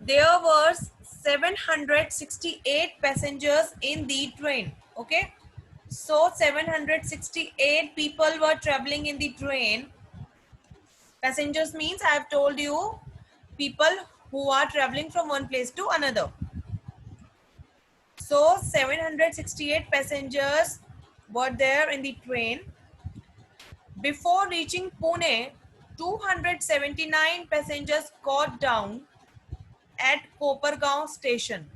there were 768 passengers in the train. Okay, so 768 people were traveling in the train. Passengers means I have told you people who are traveling from one place to another. So 768 passengers were there in the train. Before reaching Pune, 279 passengers got down at Kopargaon station.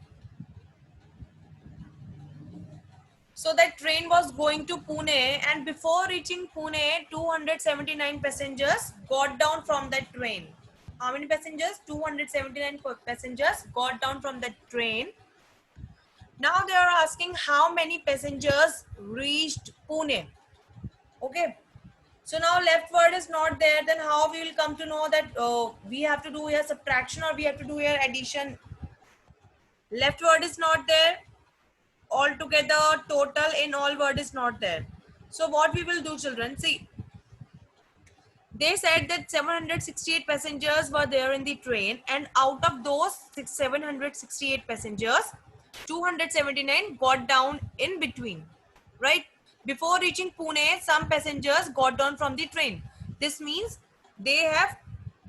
So that train was going to Pune, and before reaching Pune, 279 passengers got down from that train. How many passengers? 279 passengers got down from that train. Now they are asking how many passengers reached Pune. Okay. So now left word is not there, then how we will come to know that we have to do here subtraction or we have to do here addition? Left word is not there. Altogether, total in all word is not there. So what we will do, children, see, they said that 768 passengers were there in the train, and out of those 768 passengers, 279 got down in between, right? Before reaching Pune, some passengers got down from the train. This means they have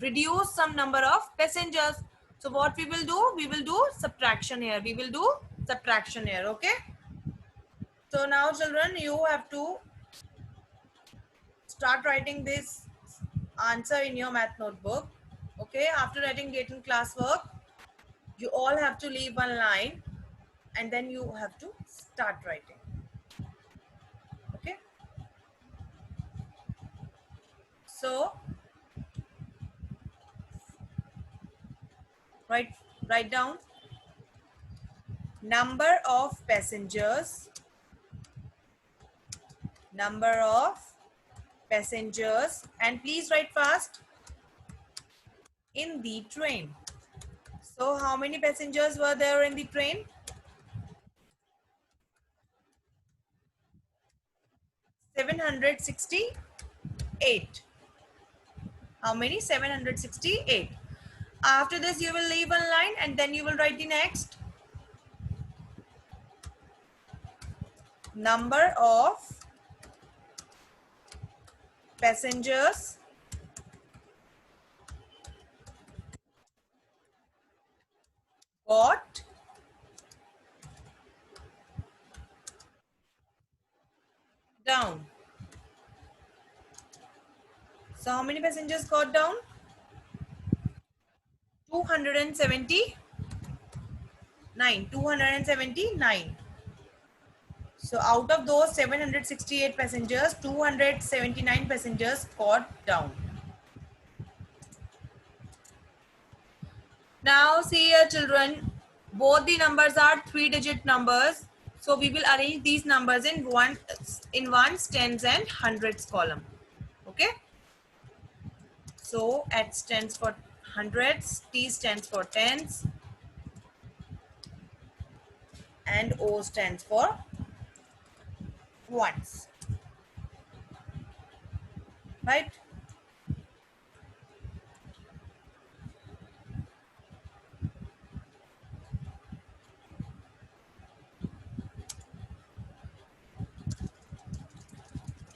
reduced some number of passengers. So what we will do? We will do subtraction here. We will do subtraction here, okay? So now children, you have to start writing this answer in your math notebook. Okay, after writing date and class work, you all have to leave one line and then you have to start writing. Okay, so write down number of passengers and please write fast in the train. So how many passengers were there in the train? 768. How many? 768. After this, you will leave one line and then you will write the next. Number of passengers got down. So how many passengers got down? 279. So out of those 768 passengers, 279 passengers got down. Now see here children, both the numbers are 3-digit numbers. So we will arrange these numbers in ones, tens and hundreds column. Okay. So H stands for hundreds, T stands for tens, and O stands for ones. Right?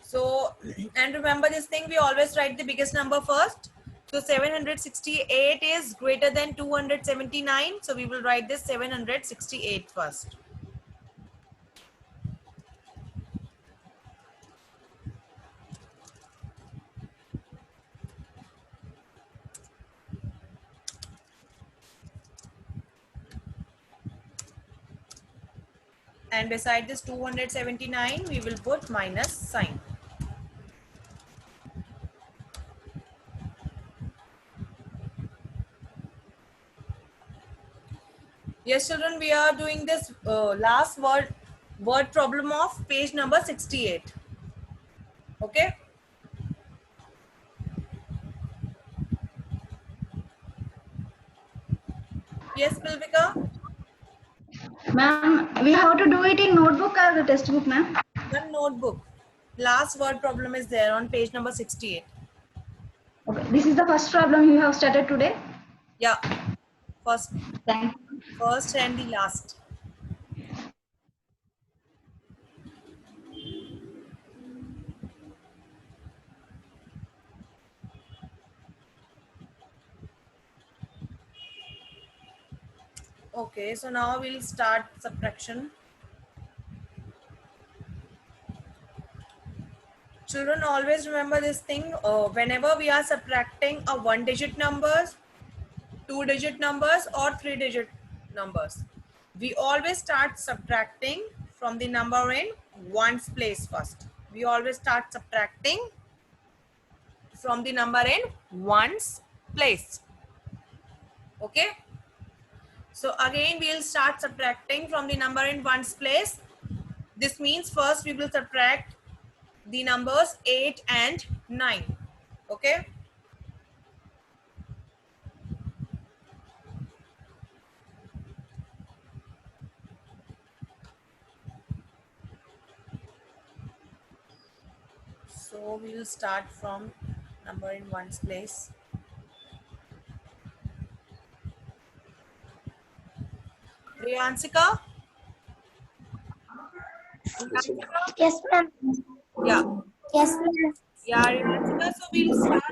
So, and remember this thing, we always write the biggest number first. So 768 is greater than 279. So we will write this 768 first. And beside this 279, we will put minus sign. Yes, children, we are doing this last word problem of page number 68. Okay. Yes, Pilvika? Ma'am, we have to do it in notebook or the textbook, ma'am? One notebook. Last word problem is there on page number 68. Okay. This is the first problem you have started today? Yeah. First, Thank first and the last. Okay, so now we'll start subtraction. Children, always remember this thing. Whenever we are subtracting a one-digit numbers, two-digit numbers, or three-digit numbers, we always start subtracting from the number in ones place first. We always start subtracting from the number in ones place. Okay. So again, we'll start subtracting from the number in ones place. This means first we will subtract the numbers 8 and 9. Okay. So we will start from number in ones place. Riyansika? Riyansika? Yes, ma'am. Yeah. Yes, ma'am. Yeah, Riyansika. So we'll start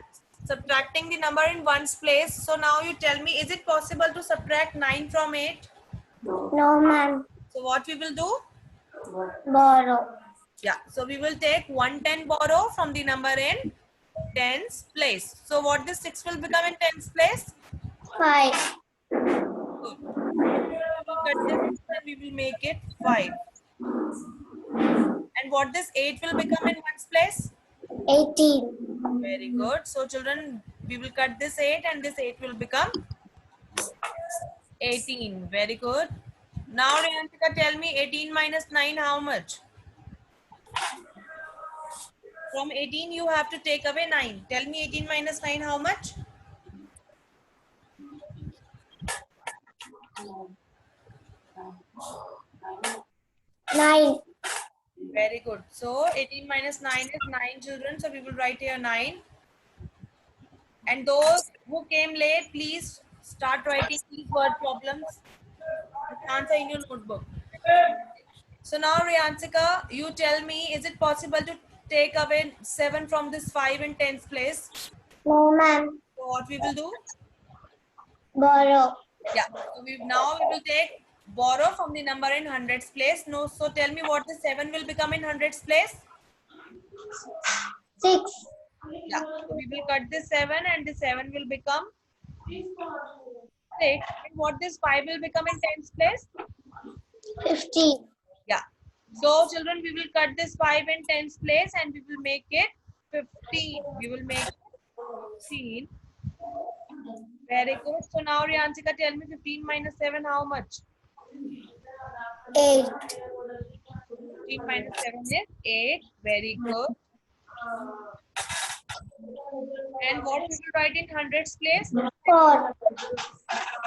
subtracting the number in ones place. So now you tell me, is it possible to subtract 9 from 8? No, ma'am. So what we will do? Borrow. Yeah. So we will take 110 borrow from the number in tens place. So what this 6 will become in tens place? 5. Good. We will cut this and we will make it 5. And what this 8 will become in ones place? 18. Very good. So children, we will cut this 8 and this 8 will become 18. Very good. Now Riyantika, tell me 18 minus 9 how much? From 18 you have to take away 9. Tell me 18 minus 9 how much? 9. Very good. So 18 minus 9 is 9 children. So we will write here 9. And those who came late, please start writing these word problems. Answer in your notebook. So now Riyansika, you tell me, is it possible to take away 7 from this 5 in tens place? No, ma'am. So what we will do? Borrow. Yeah. So we will take borrow from the number in hundreds place. No. So tell me what the 7 will become in hundreds place? 6. Yeah. So we will cut this 7 and the 7 will become 6. And what this 5 will become in tens place? 15. Yeah. So children, we will cut this 5 in tens place and we will make it 15. We will make it 15. Very good. So now Riyansika, tell me 15 minus 7 how much? 8. 15 minus 7 is 8. Very good. And what we will write in hundreds place? 4.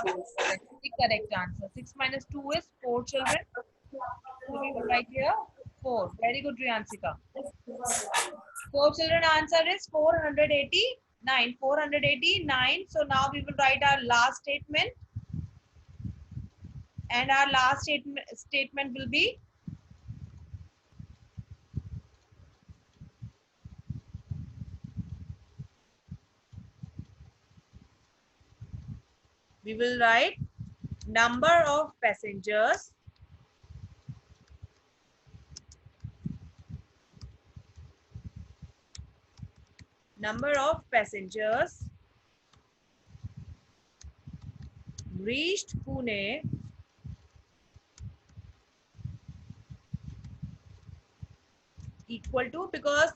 That's the correct answer. 6 minus 2 is 4 children. So we will write here 4. Very good, Riyansika. 4 children answer is 489. 489. So now we will write our last statement. And our last statement will be we will write number of passengers reached Pune equal to, because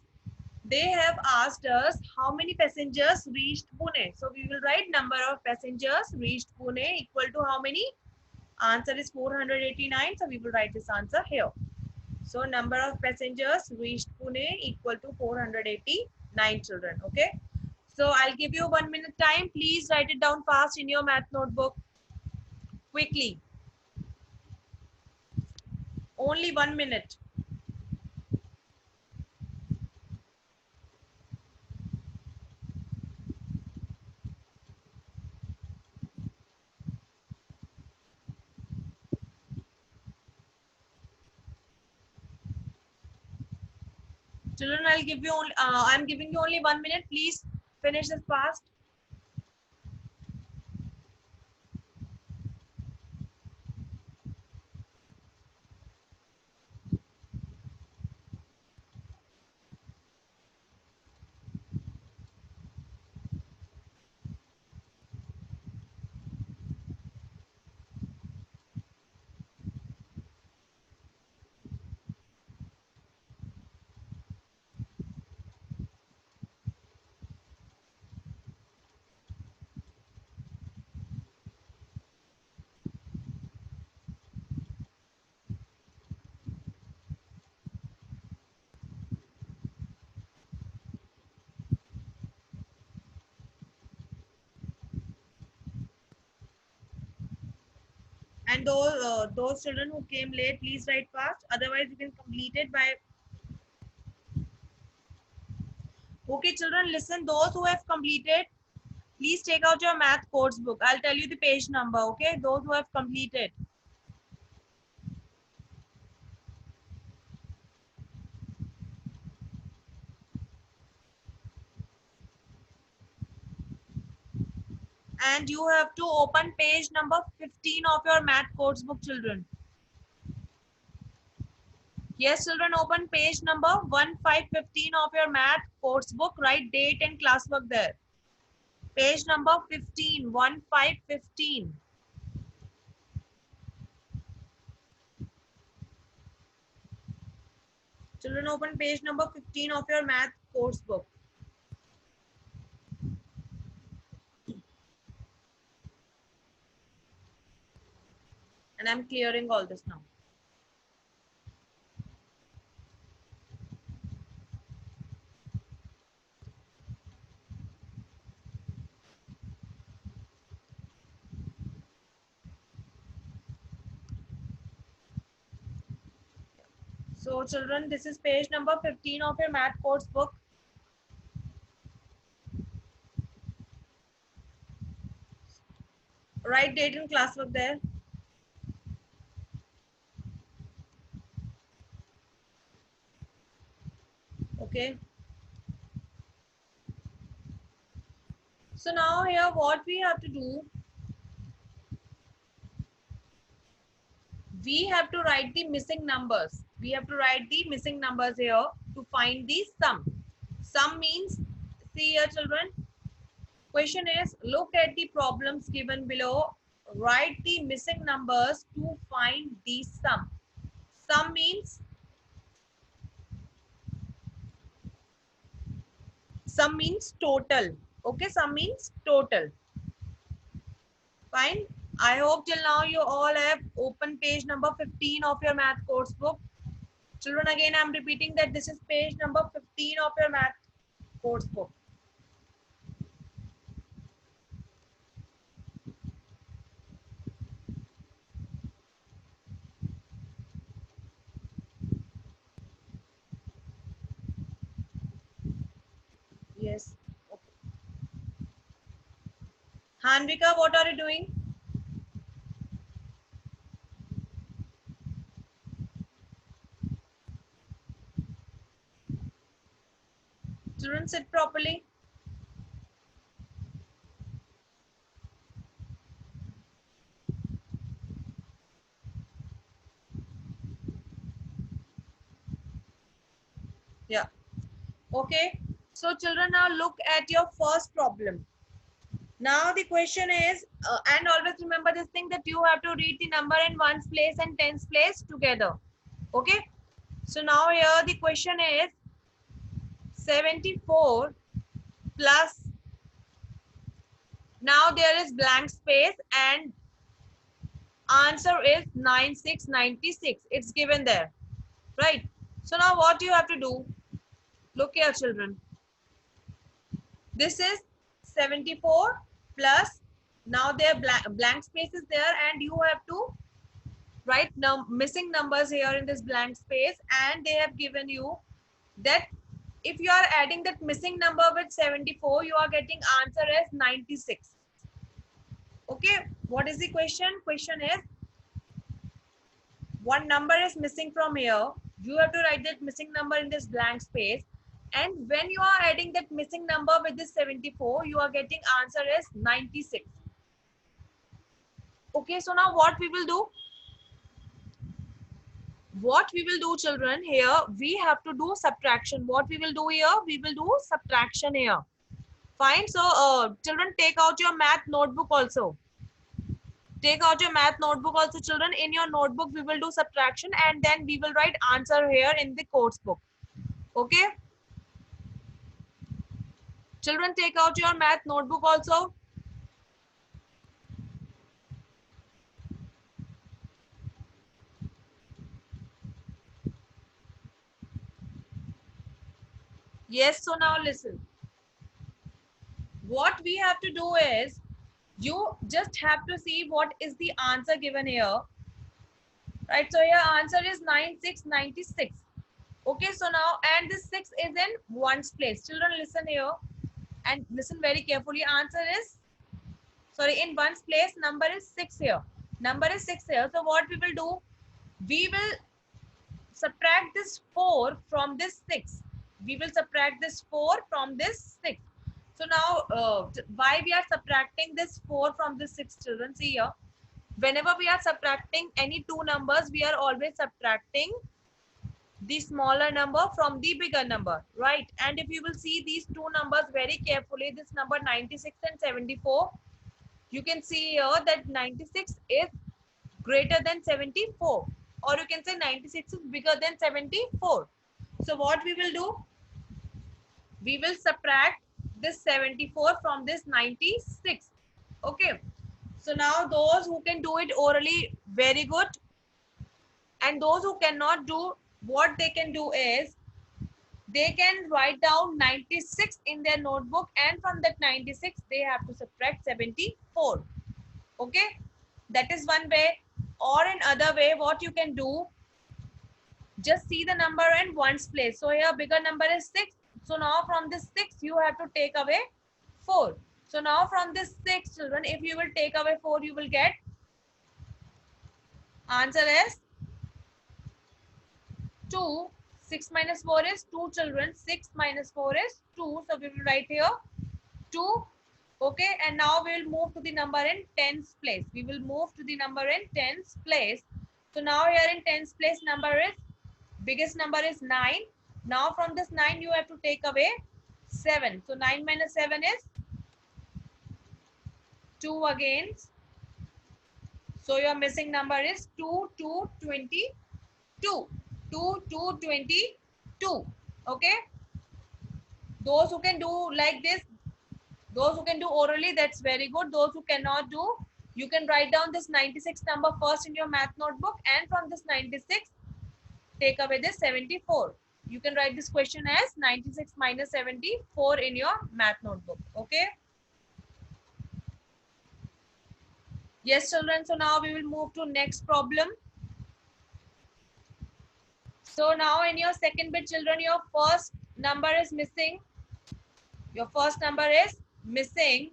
they have asked us how many passengers reached Pune. So we will write number of passengers reached Pune equal to how many? Answer is 489. So we will write this answer here. So number of passengers reached Pune equal to 489 children. Okay. So I'll give you 1 minute time. Please write it down fast in your math notebook. Quickly. Only 1 minute. Children, I'll give you only, I'm giving you only 1 minute. Please finish this fast. And those children who came late, please write fast. Otherwise, you can complete it by. Okay, children, listen. Those who have completed, please take out your math course book. I'll tell you the page number. Okay, those who have completed. And you have to open page number 15 of your math course book, children. Yes, children, open page number 1515 of your math course book. Write date and classwork there. Page number 15, 1515. Children, open page number 15 of your math course book. And I'm clearing all this now. So children, this is page number 15 of your math course book. Write date and classwork there. Okay. So now here what we have to do, we have to write the missing numbers. We have to write the missing numbers here to find the sum. Sum means, see here children, question is, look at the problems given below. Write the missing numbers to find the sum. Sum means total. Okay, sum means total. Fine. I hope till now you all have open page number 15 of your math course book. Children, again I'm repeating that this is page number 15 of your math course book. Yes. Okay. Hanvika, what are you doing? Children, sit properly. Yeah. Okay. So children, now look at your first problem. Now the question is, and always remember this thing, that you have to read the number in ones place and tens place together. Okay. So now here the question is 74 plus, now there is blank space and answer is 9696. It's given there, right? So now what you have to do, look here children, this is 74 plus, now there blank space is there and you have to write missing numbers here in this blank space, and they have given you that if you are adding that missing number with 74, you are getting answer as 96. Okay, what is the question? Question is, one number is missing from here. You have to write that missing number in this blank space. And when you are adding that missing number with this 74, you are getting answer as 96. Okay, so now what we will do? What we will do, children, here we have to do subtraction. What we will do here? We will do subtraction here. Fine. So children, take out your math notebook also. Take out your math notebook also, children. In your notebook we will do subtraction and then we will write answer here in the course book. Okay, children, take out your math notebook also. Yes, so now listen. What we have to do is, you just have to see what is the answer given here. Right, so your answer is 9696. Okay, so now, and this 6 is in ones place. Children, listen here and listen very carefully. Answer is, sorry, in ones place, number is 6 here. Number is 6 here. So what we will do, we will subtract this 4 from this 6. We will subtract this 4 from this 6. So now, why we are subtracting this 4 from this 6, children? See here. Whenever we are subtracting any two numbers, we are always subtracting the smaller number from the bigger number, right? And if you will see these two numbers very carefully, this number 96 and 74, you can see here that 96 is greater than 74, or you can say 96 is bigger than 74. So what we will do, we will subtract this 74 from this 96. Okay, so now those who can do it orally, very good. And those who cannot do, what they can do is, they can write down 96 in their notebook, and from that 96 they have to subtract 74. Okay, that is one way. Or in other way, what you can do, just see the number in ones place. So here bigger number is 6. So now from this 6 you have to take away 4. So now from this 6, children, if you will take away 4, you will get answer is 2. 6 minus 4 is 2, children. 6 minus 4 is 2. So we will write here 2. Okay, and now we will move to the number in tens place. We will move to the number in tens place. So now here in tens place, number is, biggest number is 9. Now from this 9 you have to take away 7. So 9 minus 7 is 2 again. So your missing number is 2, 2, 22. 2, 2, 22. Okay. Those who can do like this, those who can do orally, that's very good. Those who cannot do, you can write down this 96 number first in your math notebook, and from this 96 take away this 74. You can write this question as 96 minus 74 in your math notebook. Okay. Yes, children. So now we will move to next problem. So now in your second bit, children, your first number is missing. Your first number is missing.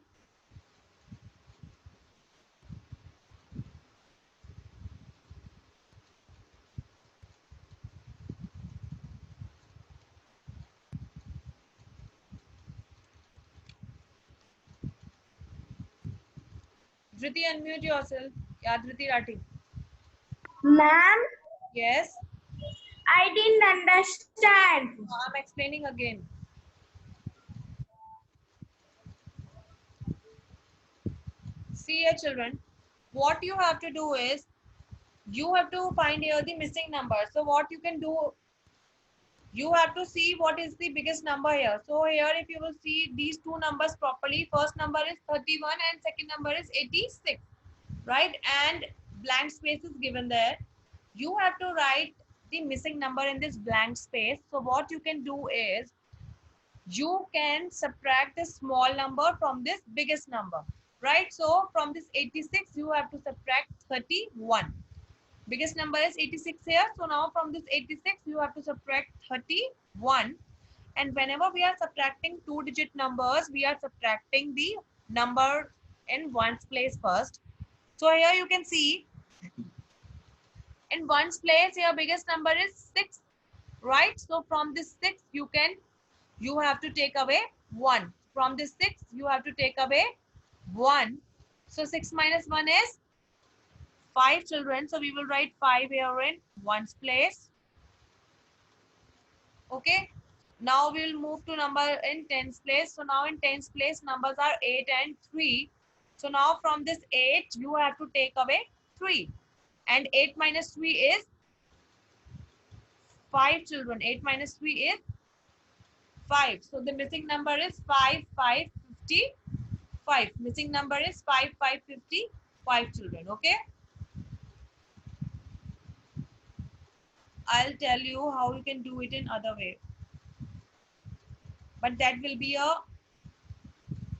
Dhriti, unmute yourself. Yeah, Dhriti Rathi. Ma'am, Yes. I didn't understand. I'm explaining again. See here, children, what you have to do is, you have to find here the missing number. So what you can do, you have to see what is the biggest number here. So here, if you will see these two numbers properly, first number is 31 and second number is 86, right? And blank space is given there. You have to write the missing number in this blank space. So what you can do is, you can subtract the small number from this biggest number, right? So from this 86, you have to subtract 31. Biggest number is 86 here. So now from this 86, you have to subtract 31. And whenever we are subtracting two-digit numbers, we are subtracting the number in ones place first. So here you can see, in ones place, your biggest number is 6, right? So from this 6, you can you have to take away 1. From this 6, you have to take away 1. So 6 minus 1 is 5 children. So we will write 5 here in 1's place. Okay. Now we will move to number in 10's place. So now in 10's place, numbers are 8 and 3. So now from this 8, you have to take away 3. And 8 minus 3 is 5 children. 8 minus 3 is 5. So the missing number is 5, 5, 55. Missing number is 5, 5, 55 children. Okay. I'll tell you how you can do it in other way. But that will be a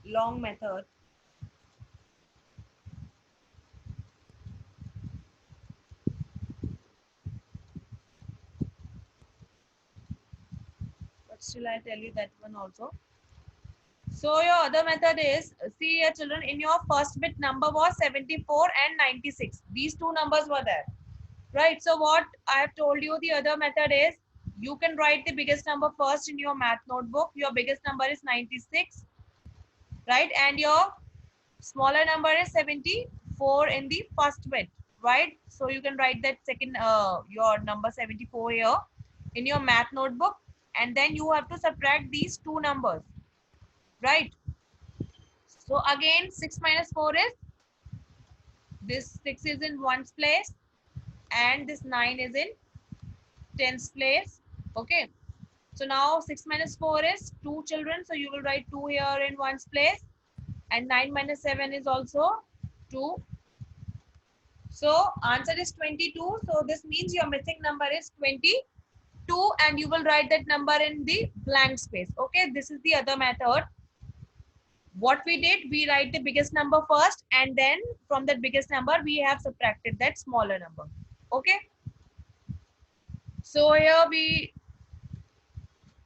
long method. But still I'll tell you that one also. So your other method is, see here children, in your first bit number was 74 and 96. These two numbers were there. Right. So what I have told you, the other method is, you can write the biggest number first in your math notebook. Your biggest number is 96. Right. And your smaller number is 74 in the first bit. Right. So you can write that second, your number 74 here in your math notebook. And then you have to subtract these two numbers. Right. So again, 6 minus 4 is, this 6 is in 1's place and this 9 is in 10's place. Okay. So now 6 minus 4 is 2 children. So you will write 2 here in 1's place. And 9 minus 7 is also 2. So answer is 22. So this means your missing number is 22 and you will write that number in the blank space. Okay. This is the other method. What we did, we write the biggest number first and then from that biggest number, we have subtracted that smaller number. Okay. So here we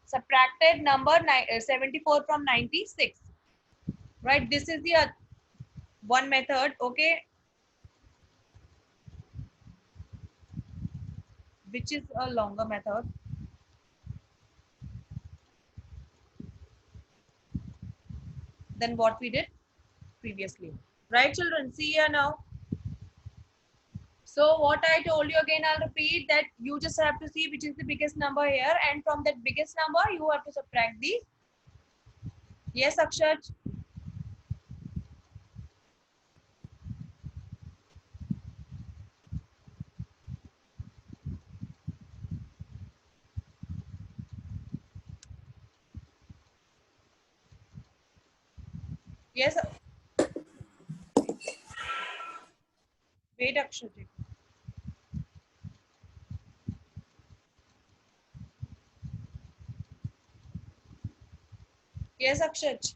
subtracted number 74 from 96. Right. This is the one method. Okay. Which is a longer method. Than what we did previously. Right, children? See here now. So what I told you again, I'll repeat that you just have to see which is the biggest number here, and from that biggest number, you have to subtract the. Yes, Akshat? Yes. Wait, Akshat. Yes, Akshat.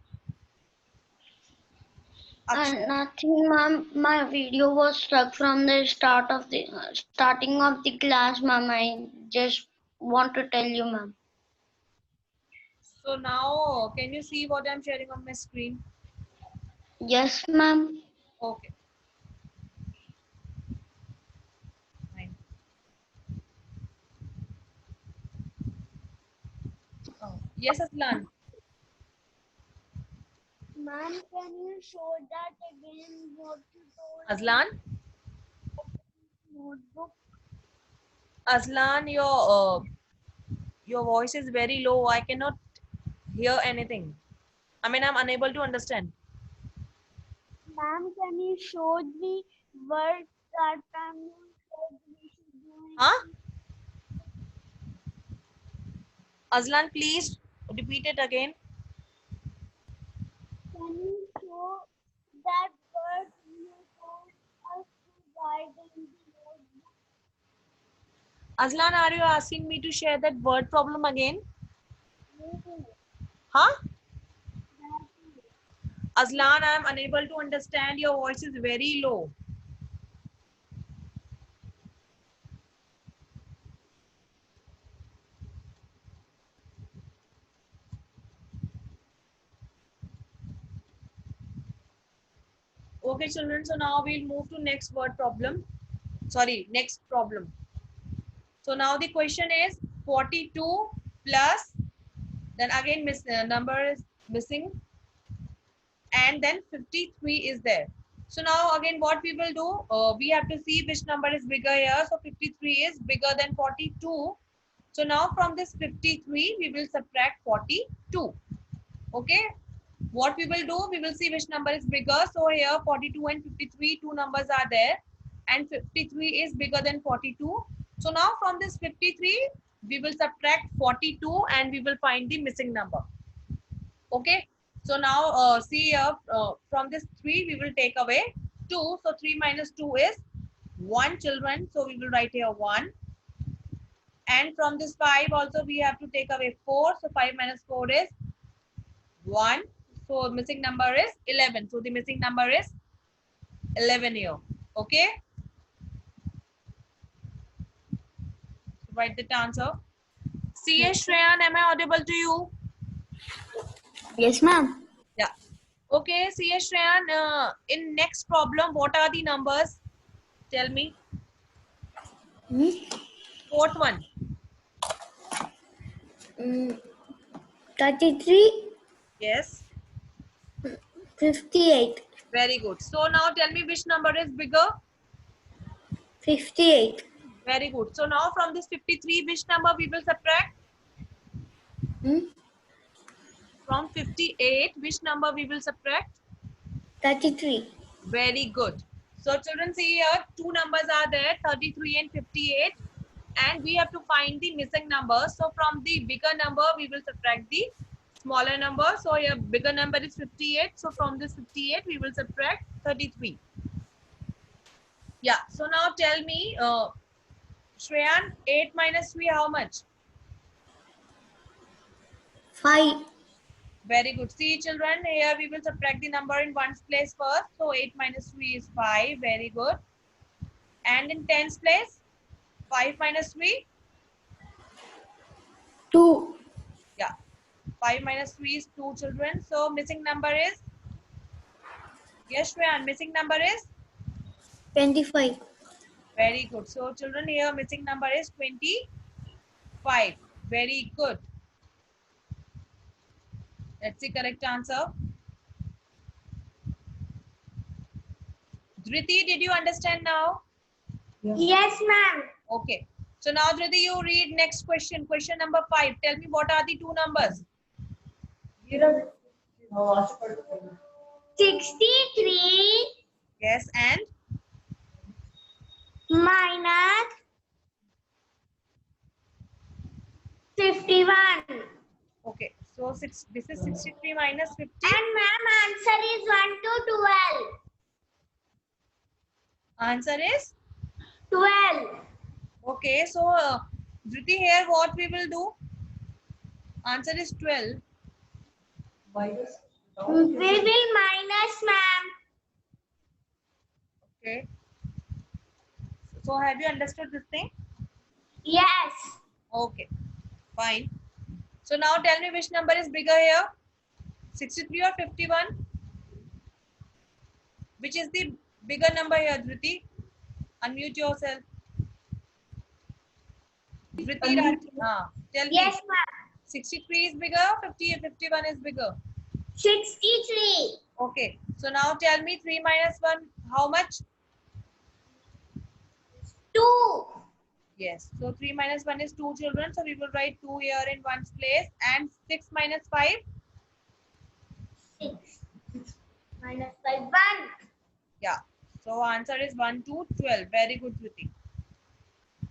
Akshat. Nothing, ma'am. My video was stuck from the starting of the class, ma'am. I just want to tell you, ma'am. So now, can you see what I'm sharing on my screen? Yes, ma'am. Okay. Fine. Oh. Yes, Aslan. Ma'am, can you show that again what you told? Aslan? Notebook. Aslan, your voice is very low. I cannot hear anything. I mean, I'm unable to understand. Ma'am, can you show the word that time you said we should do it? Huh? Aslan, please repeat it again. Can you show that word you told us to write in the notebook? Aslan, are you asking me to share that word problem again? No. Huh? That is. Aslan, I am unable to understand. Your voice is very low. Okay, children. So now we'll move to next word problem. Sorry, next problem. So now the question is 42 plus Then again number is missing, and then 53 is there. So now again what we will do, we have to see which number is bigger here. So 53 is bigger than 42. So now from this 53 we will subtract 42. Okay, what we will do, we will see which number is bigger. So here 42 and 53, two numbers are there, and 53 is bigger than 42. So now from this 53 we will subtract 42 and we will find the missing number. Okay, so now see here, from this 3 we will take away 2. So 3 minus 2 is 1, children. So we will write here 1. And from this 5 also we have to take away 4. So 5 minus 4 is 1. So missing number is 11. So the missing number is 11 here. Okay, so write the answer. CS Shreyan, am I audible to you? Yes, ma'am. Yeah. Okay, CS Shreyan, in next problem, what are the numbers? Tell me. Fourth one. 33, Yes. 58, Very good. So now tell me which number is bigger? 58, Very good. So now from this 53, which number we will subtract? From 58, which number we will subtract? 33. Very good. So children, see here, two numbers are there, 33 and 58. And we have to find the missing number. So from the bigger number, we will subtract the smaller number. So here bigger number is 58. So from this 58, we will subtract 33. Yeah. So now tell me, Shreyan, 8 minus 3, how much? 5. Very good. See children, here we will subtract the number in ones place first. So 8 minus 3 is 5. Very good. And in tens place, 5 minus 3? 2. Yeah. 5 minus 3 is 2, children. So missing number is? Yes, Shreyan, missing number is? 25. Very good. So children, here missing number is 25. Very good. That's the correct answer. Dhriti, did you understand now? Yes, ma'am. Okay. So now Dhriti, you read next question. Question number 5. Tell me what are the two numbers? 63 Yes, and? minus 51. Okay. So this is 63 minus 50. And ma'am, answer is 1 to 12. Answer is? 12. Okay. So Dhriti, here what we will do? Answer is 12. We will minus, ma'am. Okay. So have you understood this thing? Yes. Okay. Fine. So now tell me which number is bigger here? 63 or 51? Which is the bigger number here, Dhriti? Unmute yourself. Dhriti, tell me. Yes, ma'am. 63 is bigger, 51 is bigger. 63. Okay. So now tell me 3 minus 1, how much? 2. Yes. So 3 minus 1 is 2, children. So we will write 2 here in one's place. And 6 minus 5? 6. Minus 5. 1. Yeah. So answer is 1 to 12. Very good, Dhriti.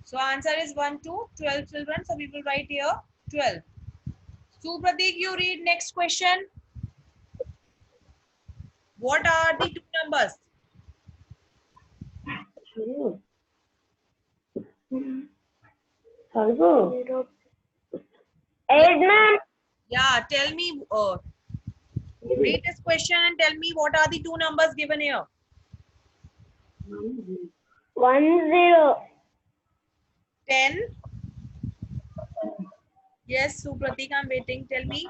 So answer is 1 to 12, children. So we will write here 12. Supratik, you read next question. What are the two numbers? Edmund. Yeah, tell me, read this question and tell me what are the two numbers given here? 1 0. 10. Yes, Supratik, I'm waiting. Tell me.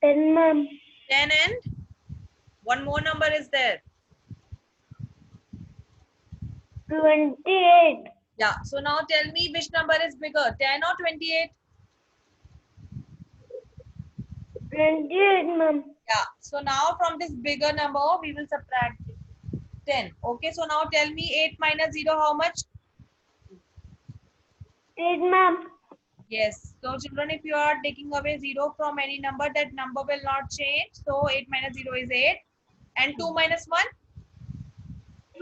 10, ma'am. 10 and one more number is there. 28. Yeah. So now tell me which number is bigger, 10 or 28? 28, ma'am. Yeah. So now from this bigger number, we will subtract 10. Okay. So now tell me 8 minus 0, how much? 8, ma'am. Yes. So children, if you are taking away 0 from any number, that number will not change. So 8 minus 0 is 8. And 2 minus 1?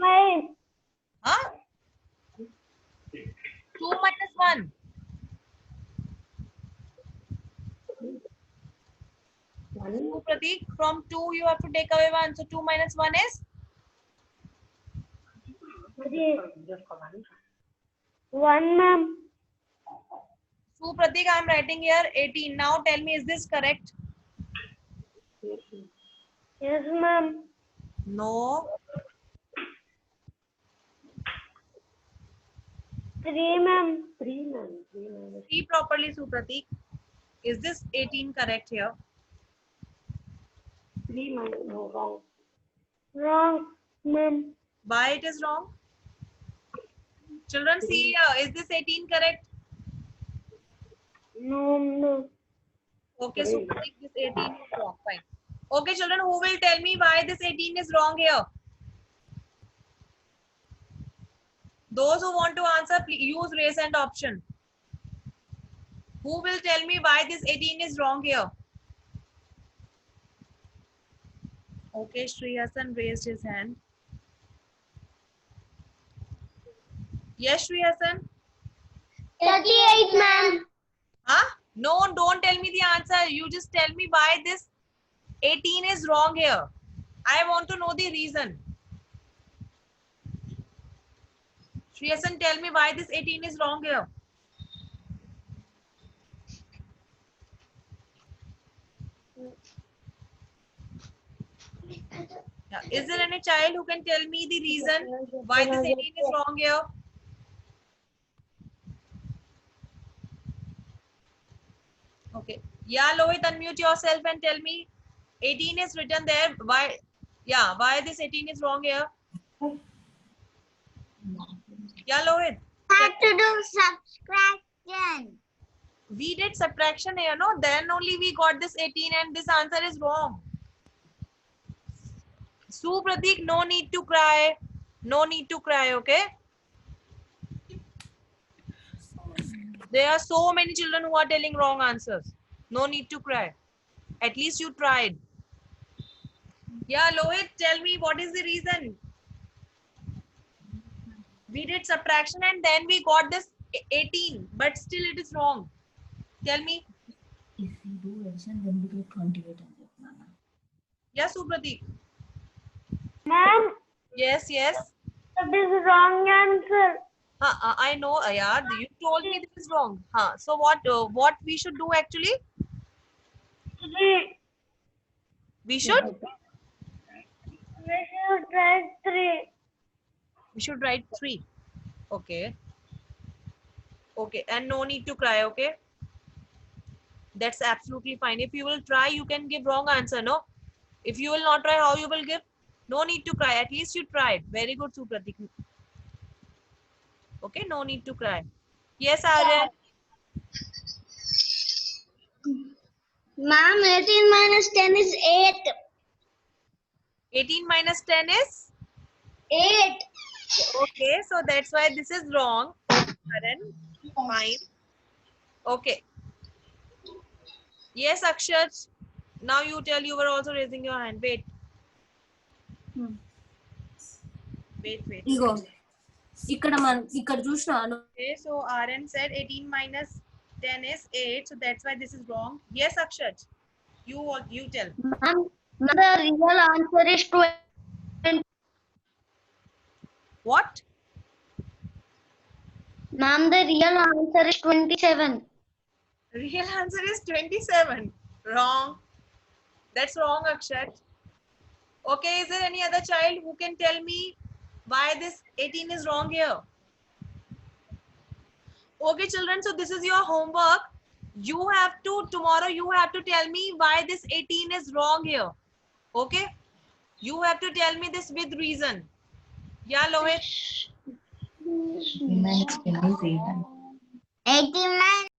5. Huh? 2 minus 1. So Pratik, from 2 you have to take away 1. So 2 minus 1 is? 1, ma'am. So Pratik, I am writing here 18. Now tell me, is this correct? Yes, ma'am. No. 3, ma'am. See properly, Supratik. Is this 18 correct here? Wrong, ma'am. Why it is wrong? Children, see here. Is this 18 correct? No, no. Okay, Supratik, this 18 is wrong. Fine. Okay, children, who will tell me why this 18 is wrong here? Those who want to answer, please use raise hand option. Who will tell me why this 18 is wrong here? Okay, Sri Hassan raised his hand. Yes, Sri Hassan? 38, ma'am. Huh? No, don't tell me the answer. You just tell me why this 18 is wrong here. I want to know the reason. Sri Hassan, tell me why this 18 is wrong here. Yeah. Is there any child who can tell me the reason why this 18 is wrong here? Okay. Yeah, Lohit, unmute yourself and tell me 18 is written there. Why? Yeah, why this 18 is wrong here? Yeah, Lohit. Have to do subtraction. We did subtraction here, no? Then only we got this 18 and this answer is wrong. Su Pratik, no need to cry. No need to cry, okay? There are so many children who are telling wrong answers. No need to cry. At least you tried. Yeah, Lohit, tell me what is the reason? We did subtraction and then we got this 18, but still it is wrong. Tell me. If we do addition, then we get 28. Yeah, Supratik. Ma'am, Yes, yes. that is wrong answer. I know, yeah. You told me this is wrong. So what we should do actually? 3. We should? We should write 3. We should write 3. Okay. Okay, and no need to cry, okay? That's absolutely fine. If you will try, you can give wrong answer, no? If you will not try, how you will give? No need to cry. At least you tried. Very good, Supratik. Okay, no need to cry. Yes, Aryan. Ma'am, 18 minus 10 is 8. 18 minus 10 is? 8. Okay, so that's why this is wrong. Aryan, fine. Okay. Yes, Akshat. Now you tell, you were also raising your hand. Wait. Wait. ఇగో ఇక్కడ చూసినా Okay, so Aryan said 18 minus 10 is 8. So that's why this is wrong. Yes, Akshat. You tell. Ma'am, the real answer is 20. What? Ma'am, the real answer is 27. Real answer is 27. Wrong. That's wrong, Akshat. Okay, is there any other child who can tell me why this 18 is wrong here? Okay, children, so this is your homework. Tomorrow you have to tell me why this 18 is wrong here. Okay? You have to tell me this with reason. Yeah, Lohit? minus 10 is 8. 89